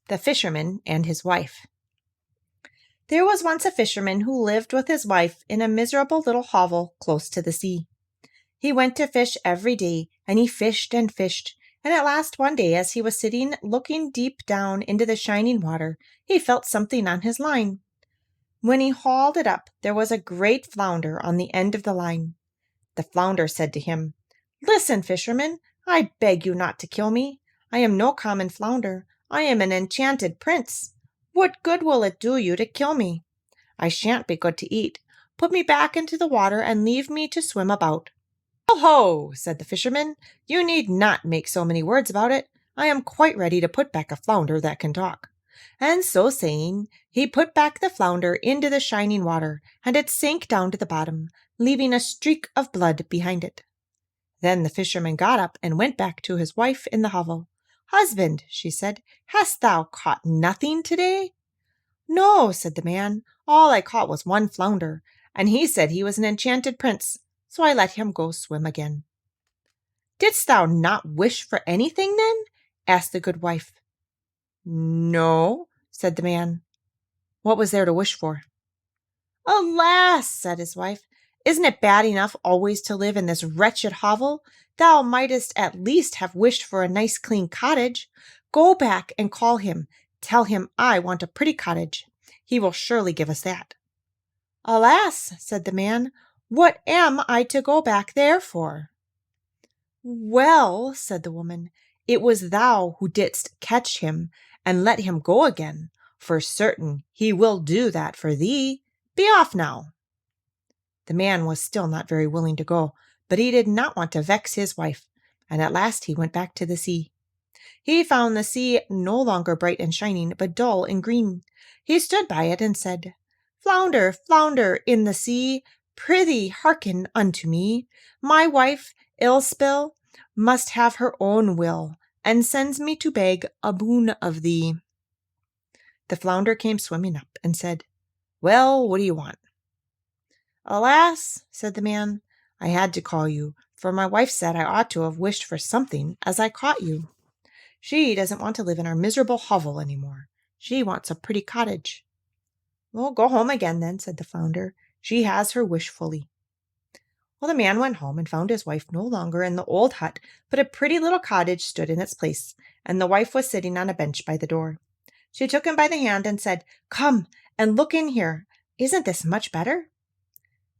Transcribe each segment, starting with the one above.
The Fisherman and His Wife. There was once a fisherman who lived with his wife in a miserable little hovel close to the sea. He went to fish every day, and he fished, and at last one day, as he was sitting looking deep down into the shining water, he felt something on his line. When he hauled it up, there was a great flounder on the end of the line. The flounder said to him, "Listen, fisherman, I beg you not to kill me. I am no common flounder. I am an enchanted prince. What good will it do you to kill me? I shan't be good to eat. Put me back into the water and leave me to swim about." "Oh ho!" said the fisherman. "You need not make so many words about it. I am quite ready to put back a flounder that can talk." And so saying, he put back the flounder into the shining water, and it sank down to the bottom, leaving a streak of blood behind it. Then the fisherman got up and went back to his wife in the hovel. "Husband," she said, "hast thou caught nothing today?" "No," said the man. "All I caught was one flounder, and he said he was an enchanted prince, so I let him go swim again." "Didst thou not wish for anything, then?" asked the good wife. "No," said the man. "What was there to wish for?" "Alas," said his wife, "isn't it bad enough always to live in this wretched hovel? Thou mightest at least have wished for a nice clean cottage. Go back and call him. Tell him I want a pretty cottage. He will surely give us that." "Alas," said the man, "what am I to go back there for?" "Well," said the woman, "it was thou who didst catch him and let him go again. For certain he will do that for thee. Be off now." The man was still not very willing to go, but he did not want to vex his wife, and at last he went back to the sea. He found the sea no longer bright and shining, but dull and green. He stood by it and said, "Flounder, flounder in the sea, prithee hearken unto me. My wife, Ilspill, must have her own will, and sends me to beg a boon of thee." The flounder came swimming up and said, "Well, what do you want?" "Alas," said the man, "I had to call you, for my wife said I ought to have wished for something as I caught you. She doesn't want to live in our miserable hovel any more. She wants a pretty cottage." "Well, go home again then," said the flounder. "She has her wish fully." Well, the man went home and found his wife no longer in the old hut, but a pretty little cottage stood in its place, and the wife was sitting on a bench by the door. She took him by the hand and said, "Come and look in here. Isn't this much better?"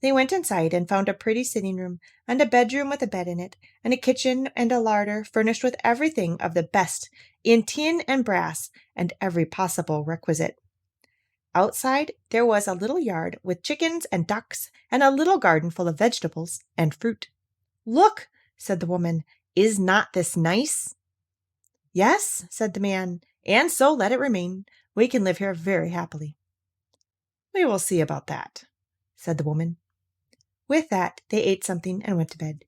They went inside and found a pretty sitting room, and a bedroom with a bed in it, and a kitchen and a larder furnished with everything of the best in tin and brass and every possible requisite. Outside there was a little yard with chickens and ducks and a little garden full of vegetables and fruit. "Look," said the woman, "is not this nice?" "Yes," said the man, "and so let it remain. We can live here very happily." "We will see about that," said the woman. With that, they ate something and went to bed.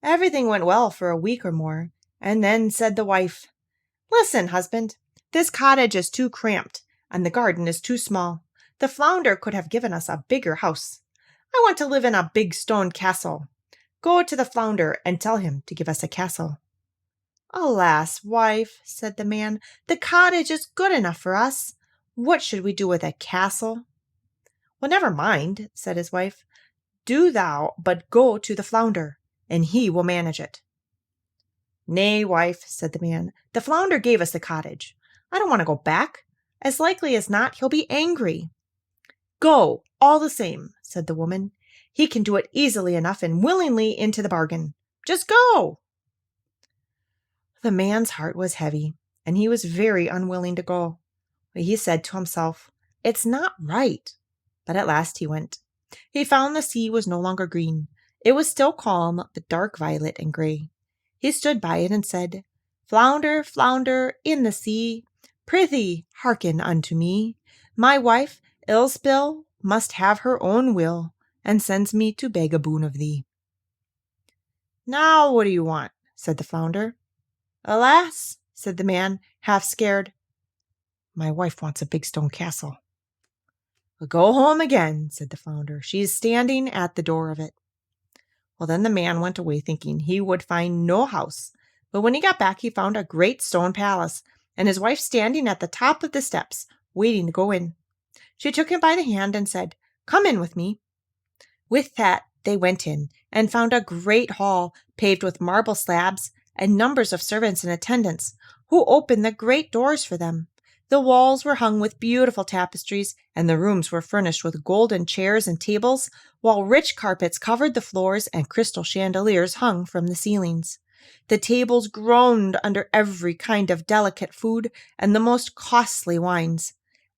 Everything went well for a week or more, and then said the wife, "Listen, husband, this cottage is too cramped, and the garden is too small. The flounder could have given us a bigger house. I want to live in a big stone castle. Go to the flounder and tell him to give us a castle." "Alas, wife," said the man, "the cottage is good enough for us. What should we do with a castle?" "Well, never mind," said his wife. "Do thou but go to the flounder, and he will manage it." "Nay, wife," said the man, "the flounder gave us the cottage. I don't want to go back. As likely as not, he'll be angry." "Go, all the same," said the woman. "He can do it easily enough and willingly into the bargain. Just go." The man's heart was heavy, and he was very unwilling to go. But he said to himself, "It's not right." But at last he went. He found the sea was no longer green. It was still calm, but dark violet and gray. He stood by it and said, "Flounder, flounder in the sea, prithee hearken unto me. My wife, Ilspill, must have her own will, and sends me to beg a boon of thee." "Now what do you want?" said the flounder. "Alas," said the man, half scared, "my wife wants a big stone castle." "Go home again," said the flounder. "She is standing at the door of it." Well, then the man went away thinking he would find no house, but when he got back he found a great stone palace, and his wife standing at the top of the steps, waiting to go in. She took him by the hand and said, "Come in with me." With that, they went in and found a great hall paved with marble slabs and numbers of servants and attendants who opened the great doors for them. The walls were hung with beautiful tapestries, and the rooms were furnished with golden chairs and tables, while rich carpets covered the floors and crystal chandeliers hung from the ceilings. The tables groaned under every kind of delicate food and the most costly wines.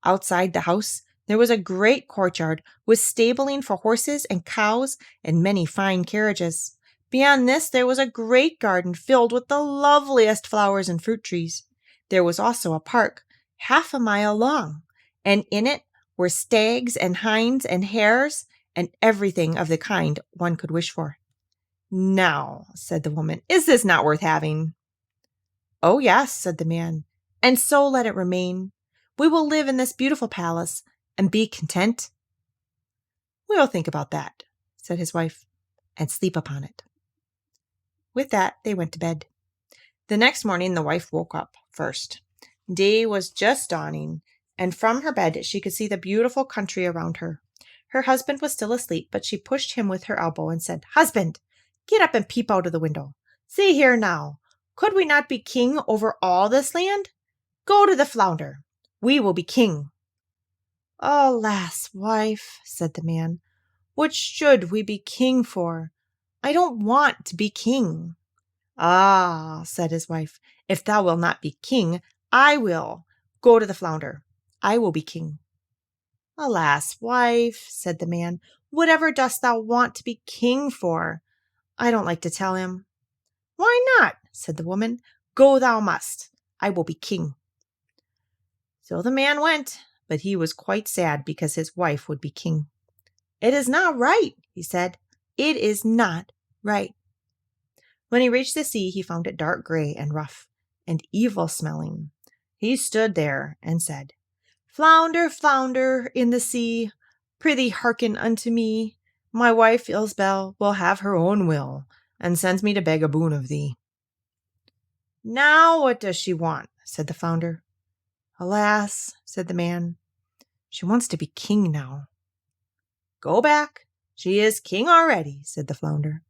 Outside the house, there was a great courtyard with stabling for horses and cows and many fine carriages. Beyond this, there was a great garden filled with the loveliest flowers and fruit trees. There was also a park, half a mile long, and in it were stags and hinds and hares and everything of the kind one could wish for. "Now," said the woman, "is this not worth having?" "Oh, yes," said the man, "and so let it remain. We will live in this beautiful palace and be content." "We will think about that," said his wife, "and sleep upon it." With that, they went to bed. The next morning, the wife woke up first. Day was just dawning, and from her bed she could see the beautiful country around her. Her husband was still asleep, but she pushed him with her elbow and said, "Husband, get up and peep out of the window. See here now, could we not be king over all this land? Go to the flounder. We will be king." "Alas, wife," said the man, "what should we be king for? I don't want to be king." "Ah," said his wife, "if thou wilt not be king, I will. Go to the flounder. I will be king." "Alas, wife," said the man, "whatever dost thou want to be king for?" "I don't like to tell him." "Why not?" said the woman. "Go thou must. I will be king." So the man went, but he was quite sad because his wife would be king. "It is not right," he said. "It is not right." When he reached the sea, he found it dark gray and rough and evil-smelling. He stood there and said, "Flounder, flounder in the sea, prithee hearken unto me. My wife Ilsebel will have her own will, and sends me to beg a boon of thee." "Now what does she want?" said the flounder. "Alas," said the man, "she wants to be king now." "Go back. She is king already," said the flounder.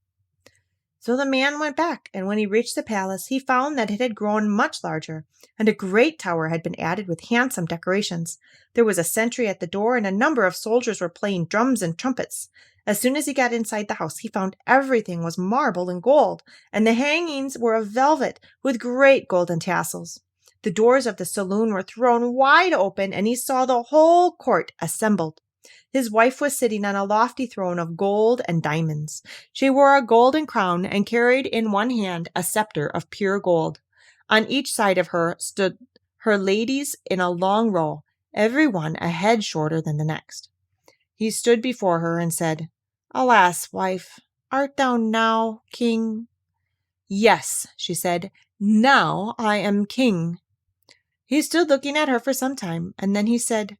So the man went back, and when he reached the palace, he found that it had grown much larger, and a great tower had been added with handsome decorations. There was a sentry at the door, and a number of soldiers were playing drums and trumpets. As soon as he got inside the house, he found everything was marble and gold, and the hangings were of velvet with great golden tassels. The doors of the saloon were thrown wide open, and he saw the whole court assembled. His wife was sitting on a lofty throne of gold and diamonds. She wore a golden crown and carried in one hand a scepter of pure gold. On each side of her stood her ladies in a long row, every one a head shorter than the next. He stood before her and said, "Alas, wife, art thou now king?" "Yes," she said, "now I am king." He stood looking at her for some time, and then he said,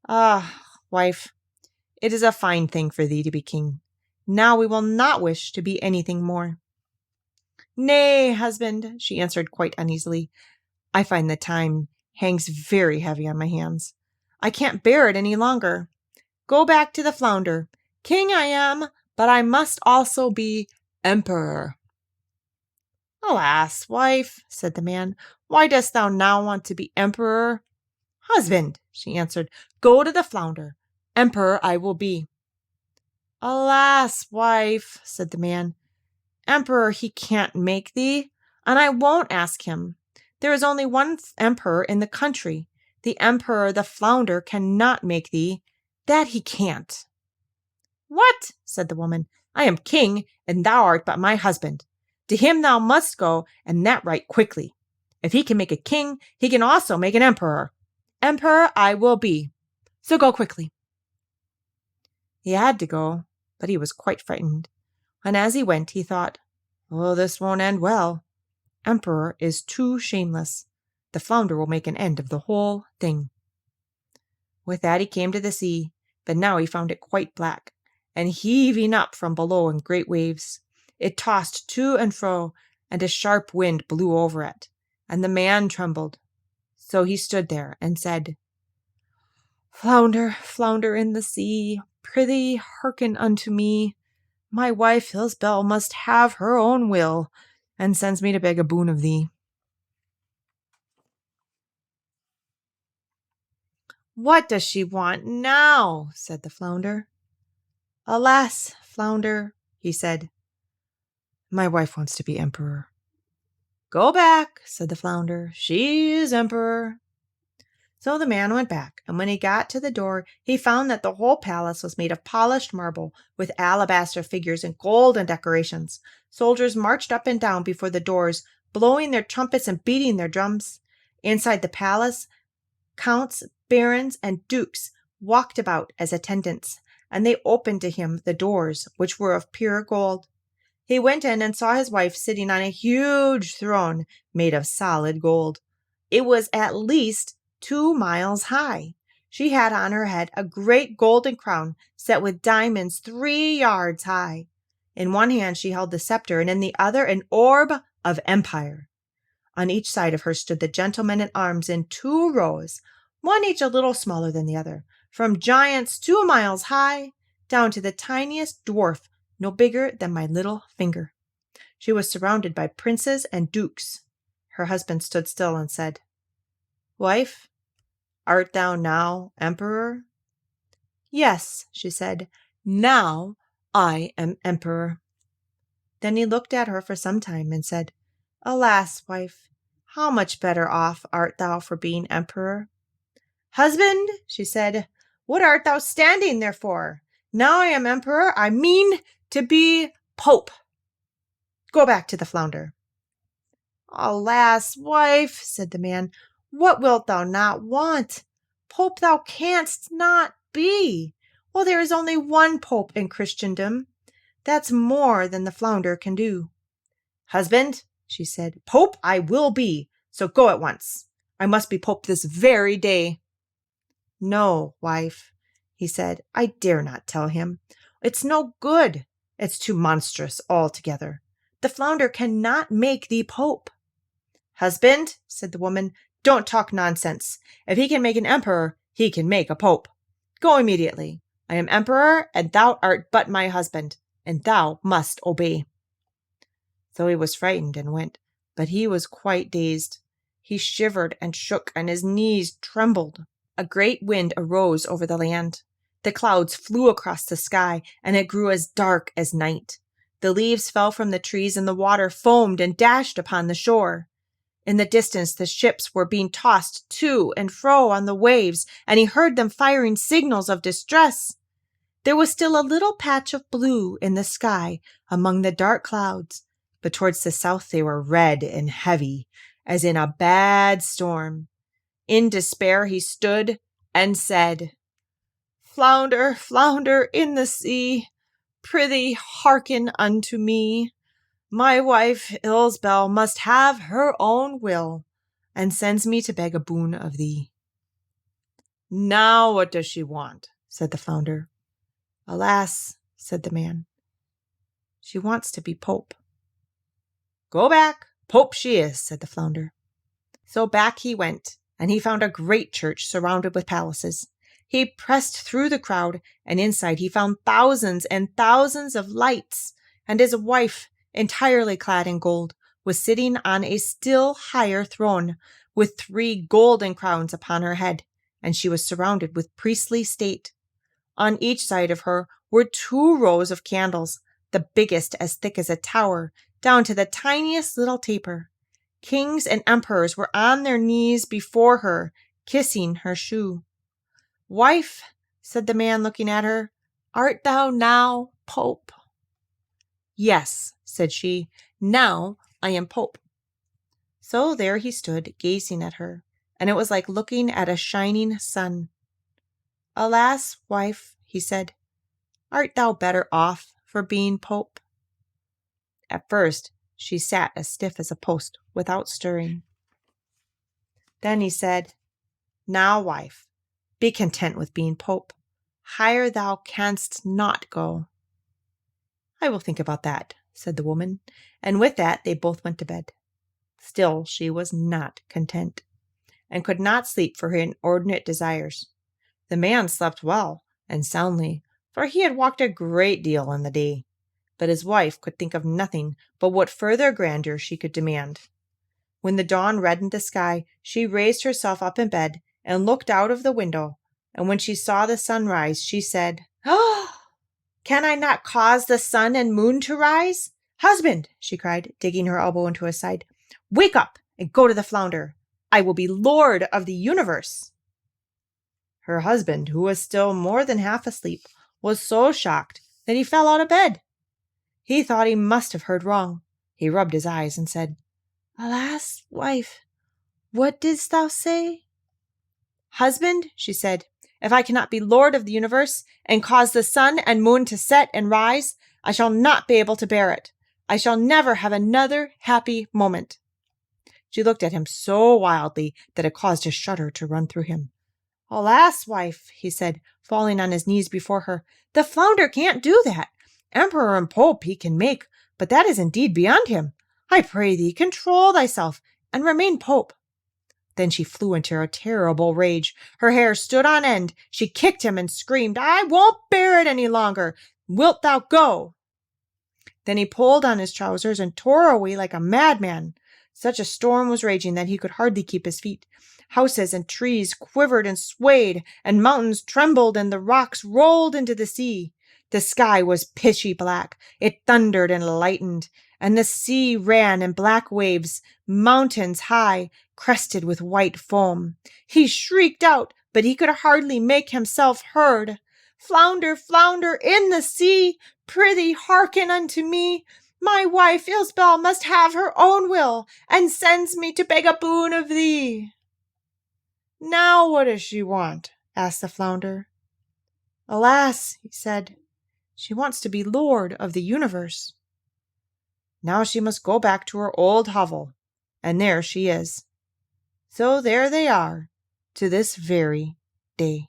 "Ah, wife, it is a fine thing for thee to be king. Now we will not wish to be anything more." "Nay, husband," she answered quite uneasily. "I find the time hangs very heavy on my hands. I can't bear it any longer. Go back to the flounder. King I am, but I must also be emperor." "Alas, wife," said the man, "why dost thou now want to be emperor?" "Husband," she answered, "go to the flounder. Emperor I will be." "Alas, wife," said the man, "emperor he can't make thee, and I won't ask him. There is only one emperor in the country. The emperor the flounder cannot make thee. That he can't." "What?" said the woman. "I am king, and thou art but my husband. To him thou must go, and that right quickly. If he can make a king, he can also make an emperor. Emperor I will be. So go quickly." He had to go, but he was quite frightened. And as he went, he thought, "Oh, this won't end well. Emperor is too shameless. The flounder will make an end of the whole thing." With that he came to the sea, but now he found it quite black, and heaving up from below in great waves. It tossed to and fro, and a sharp wind blew over it, and the man trembled. So he stood there and said, Flounder, flounder in the sea, prithee hearken unto me. My wife Ilsebel must have her own will, and sends me to beg a boon of thee. What does she want now? Said the flounder. Alas, flounder, he said, my wife wants to be emperor. Go back, said the flounder. She is emperor. So the man went back, and when he got to the door, he found that the whole palace was made of polished marble, with alabaster figures and golden decorations. Soldiers marched up and down before the doors, blowing their trumpets and beating their drums. Inside the palace, counts, barons, and dukes walked about as attendants, and they opened to him the doors, which were of pure gold. He went in and saw his wife sitting on a huge throne made of solid gold. It was at least 2 miles high. She had on her head a great golden crown set with diamonds 3 yards high. In one hand she held the scepter, and in the other an orb of empire. On each side of her stood the gentlemen at arms in 2 rows, one each a little smaller than the other, from giants 2 miles high down to the tiniest dwarf no bigger than my little finger. She was surrounded by princes and dukes. Her husband stood still and said, Wife, art thou now emperor? Yes, she said, now I am emperor. Then he looked at her for some time and said, Alas, wife, how much better off art thou for being emperor? Husband, she said, what art thou standing there for? Now I am emperor, I mean to be pope. Go back to the flounder. Alas, wife, said the man, what wilt thou not want? Pope thou canst not be. Well, there is only one pope in Christendom. That's more than the flounder can do. Husband, she said, pope I will be, so go at once. I must be pope this very day. No, wife, he said, I dare not tell him. It's no good. It's too monstrous altogether. The flounder cannot make thee pope. Husband, said the woman, don't talk nonsense. If he can make an emperor, he can make a pope. Go immediately. I am emperor, and thou art but my husband, and thou must obey. So he was frightened and went, but he was quite dazed. He shivered and shook, and his knees trembled. A great wind arose over the land. The clouds flew across the sky, and it grew as dark as night. The leaves fell from the trees, and the water foamed and dashed upon the shore. In the distance, the ships were being tossed to and fro on the waves, and he heard them firing signals of distress. There was still a little patch of blue in the sky among the dark clouds, but towards the south they were red and heavy, as in a bad storm. In despair he stood and said, Flounder, flounder in the sea, prithee hearken unto me. My wife Ilsebel must have her own will, and sends me to beg a boon of thee. Now what does she want? Said the flounder. Alas, said the man, she wants to be pope. Go back, pope she is, said the flounder. So back he went, and he found a great church surrounded with palaces. He pressed through the crowd, and inside he found thousands and thousands of lights, and his wife, entirely clad in gold, was sitting on a still higher throne, with 3 golden crowns upon her head, and she was surrounded with priestly state. On each side of her were 2 rows of candles, the biggest as thick as a tower, down to the tiniest little taper. Kings and emperors were on their knees before her, kissing her shoe. Wife, said the man, looking at her, art thou now pope? Yes, said she, now I am pope. So there he stood, gazing at her, and it was like looking at a shining sun. Alas, wife, he said, art thou better off for being pope? At first she sat as stiff as a post, without stirring. Then he said, Now, wife, be content with being pope. Higher thou canst not go. I will think about that, said the woman, and with that they both went to bed. Still she was not content. and could not sleep for her inordinate desires. The man slept well and soundly, for he had walked a great deal in the day, but his wife could think of nothing but what further grandeur she could demand. When the dawn reddened the sky, she raised herself up in bed and looked out of the window, and when she saw the sun rise, she said, "Oh, can I not cause the sun and moon to rise? Husband," she cried, digging her elbow into his side, "wake up and go to the flounder. I will be lord of the universe." Her husband, who was still more than half asleep, was so shocked that he fell out of bed. He thought he must have heard wrong. He rubbed his eyes and said, "Alas, wife, what didst thou say?" "Husband," she said, "if I cannot be lord of the universe and cause the sun and moon to set and rise, I shall not be able to bear it. I shall never have another happy moment." She looked at him so wildly that it caused a shudder to run through him. "Alas, wife," he said, falling on his knees before her, "the flounder can't do that. Emperor and Pope he can make, but that is indeed beyond him. I pray thee, control thyself, and remain Pope." Then she flew into a terrible rage. Her hair stood on end. She kicked him and screamed, "I won't bear it any longer. Wilt thou go?" Then he pulled on his trousers and tore away like a madman. Such a storm was raging that he could hardly keep his feet. Houses and trees quivered and swayed, and mountains trembled, and the rocks rolled into the sea. The sky was pitchy black. It thundered and lightened, and the sea ran in black waves, mountains high, crested with white foam. He shrieked out, but he could hardly make himself heard. "Flounder, flounder in the sea, prithee hearken unto me. My wife Ilsebel must have her own will, and sends me to beg a boon of thee." "Now what does she want?" asked the flounder. "Alas," he said, "she wants to be lord of the universe." "Now she must go back to her old hovel, and there she is." So there they are to this very day.